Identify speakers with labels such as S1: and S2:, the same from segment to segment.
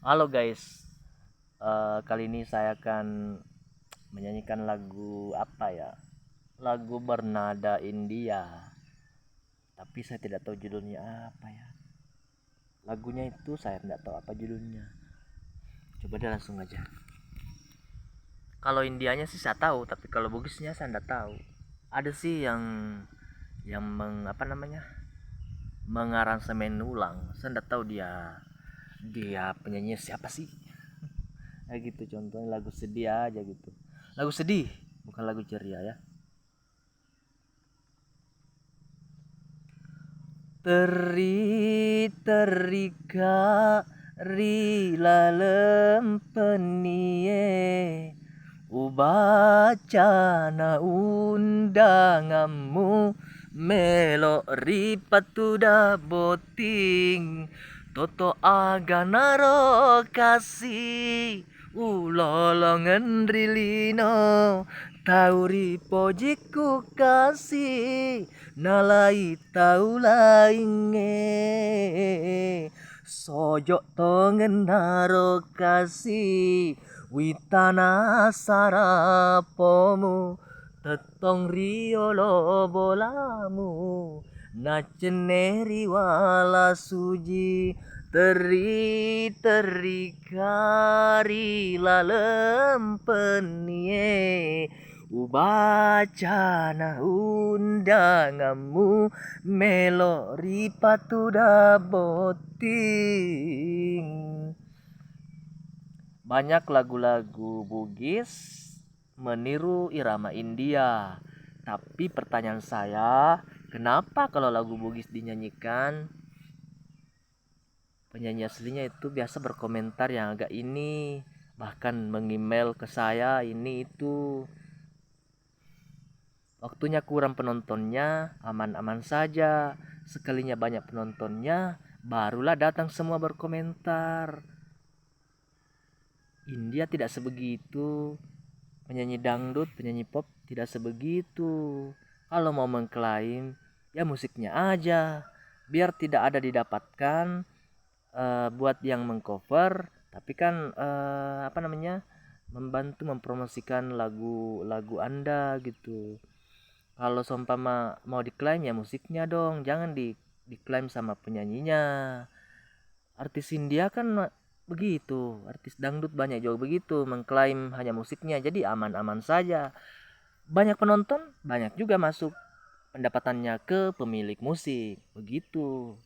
S1: Halo guys, kali ini saya akan menyanyikan lagu apa ya? Lagu bernada India, tapi saya tidak tahu judulnya apa ya. Lagunya itu saya tidak tahu apa judulnya. Coba deh langsung aja. Kalau Indianya sih saya tahu, tapi kalau Bugisnya saya tidak tahu. Ada sih yang apa namanya, mengaransemen ulang. Saya tidak tahu dia penyanyi siapa sih. Kayak gitu contohnya lagu sedih aja gitu. Lagu sedih, bukan lagu ceria ya. Teri rila lempenie ubacana undanganmu melo ripatuda boting toto aganaro kasih ulolongan rilino tauri pojiku kasih nalai tau lainge sojok tongen naro kasih witana sarapomu tetong riolo bolamu naceneri wala suji teri kari lalempenie ubacana undanganmu melo ripatuda boting. Banyak lagu-lagu Bugis meniru irama India. Tapi pertanyaan saya, kenapa kalau lagu Bugis dinyanyikan penyanyi aslinya itu biasa berkomentar yang agak ini, bahkan mengemail ke saya ini itu waktunya kurang penontonnya, aman-aman saja. Sekalinya banyak penontonnya, barulah datang semua berkomentar. India tidak sebegitu. Penyanyi dangdut, penyanyi pop tidak sebegitu. Kalau mau mengklaim, ya musiknya aja. Biar tidak ada didapatkan buat yang mengcover, tapi kan apa namanya? Membantu mempromosikan lagu-lagu Anda gitu. Kalau seumpama mau diklaim ya musiknya dong, jangan diklaim sama penyanyinya. Artis India kan begitu, artis dangdut banyak juga begitu, mengklaim hanya musiknya, jadi aman-aman saja. Banyak penonton, banyak juga masuk pendapatannya ke pemilik musik, begitu.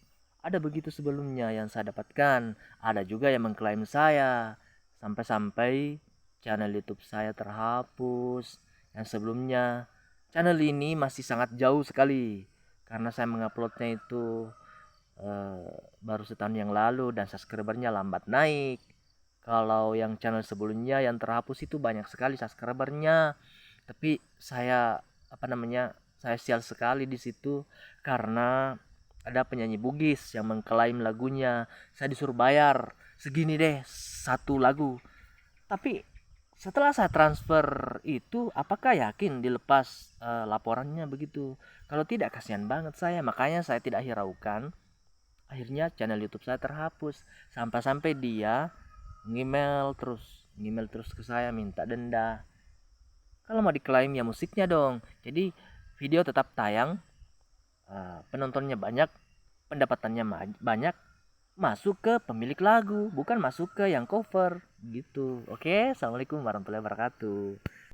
S1: Ada begitu sebelumnya yang saya dapatkan, ada juga yang mengklaim saya, sampai-sampai channel YouTube saya terhapus. Yang sebelumnya channel ini masih sangat jauh sekali karena saya menguploadnya itu baru setahun yang lalu dan subscribernya lambat naik. Kalau yang channel sebelumnya yang terhapus itu banyak sekali subscribernya, tapi saya apa namanya, saya sial sekali di situ karena ada penyanyi Bugis yang mengklaim lagunya. Saya disuruh bayar segini deh satu lagu, tapi setelah saya transfer itu, apakah yakin dilepas laporannya begitu? Kalau tidak, kasihan banget saya. Makanya saya tidak hiraukan. Akhirnya channel YouTube saya terhapus. Sampai-sampai dia ngemail terus ke saya minta denda. Kalau mau diklaim ya musiknya dong. Jadi video tetap tayang, penontonnya banyak, pendapatannya banyak, masuk ke pemilik lagu, bukan masuk ke yang cover gitu. Oke, assalamualaikum warahmatullahi wabarakatuh.